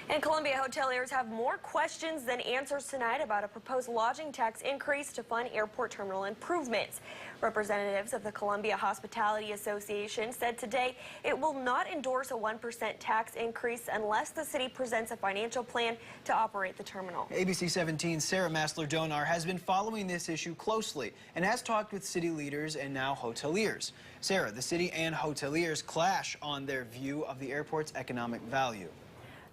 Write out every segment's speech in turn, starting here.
And Columbia hoteliers have more questions than answers tonight about a proposed lodging tax increase to fund airport terminal improvements. Representatives of the Columbia Hospitality Association said today it will not endorse a 1% tax increase unless the city presents a financial plan to operate the terminal. ABC 17's Sarah Massler-Donar has been following this issue closely and has talked with city leaders and now hoteliers. Sarah, the city and hoteliers clash on their view of the airport's economic value.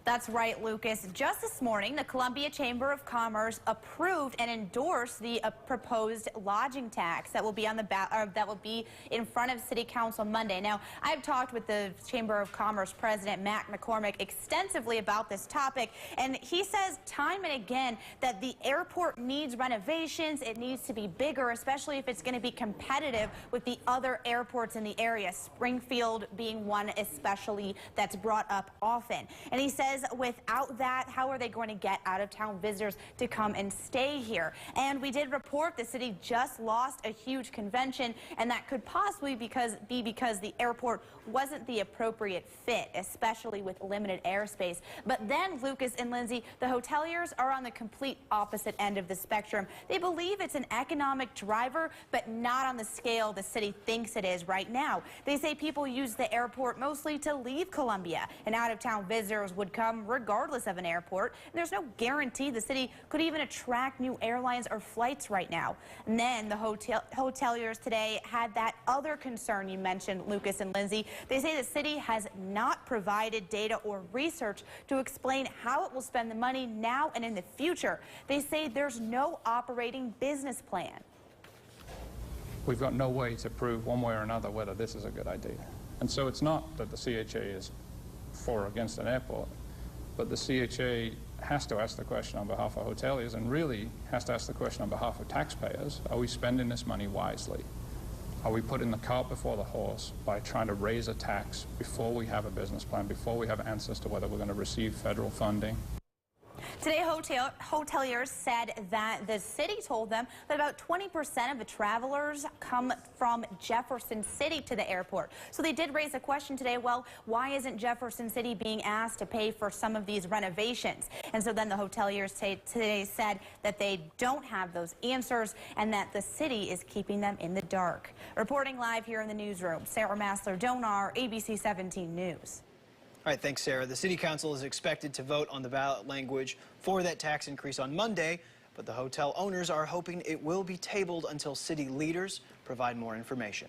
That's right, Lucas. Just this morning, the Columbia Chamber of Commerce approved and endorsed the proposed lodging tax that will be on the that will be in front of City Council Monday. Now, I've talked with the Chamber of Commerce President Matt McCormick extensively about this topic, and he says time and again that the airport needs renovations. It needs to be bigger, especially if it's going to be competitive with the other airports in the area, Springfield being one especially that's brought up often. And he says without that, how are they going to get out-of-town visitors to come and stay here? And we did report the city just lost a huge convention, and that could possibly be because the airport wasn't the appropriate fit, especially with limited airspace. But then, Lucas and Lindsay, the hoteliers are on the complete opposite end of the spectrum. They believe it's an economic driver, but not on the scale the city thinks it is right now. They say people use the airport mostly to leave Columbia, and out-of-town visitors would come regardless of an airport. And there's no guarantee the city could even attract new airlines or flights right now. And then the hoteliers today had that other concern you mentioned, Lucas and Lindsay. They say the city has not provided data or research to explain how it will spend the money now and in the future. They say there's no operating business plan. We've got no way to prove one way or another whether this is a good idea. And so it's not that the CHA is for or against an airport, but the CHA has to ask the question on behalf of hoteliers and really has to ask the question on behalf of taxpayers. Are we spending this money wisely? Are we putting the cart before the horse by trying to raise a tax before we have a business plan, before we have answers to whether we're going to receive federal funding? Today, hoteliers said that the city told them that about 20% of the travelers come from Jefferson City to the airport. So they did raise a question today, well, why isn't Jefferson City being asked to pay for some of these renovations? And so then the hoteliers today said that they don't have those answers and that the city is keeping them in the dark. Reporting live here in the newsroom, Sarah Massler-Donar, ABC 17 News. All right, thanks, Sarah. The City Council is expected to vote on the ballot language for that tax increase on Monday, but the hotel owners are hoping it will be tabled until city leaders provide more information.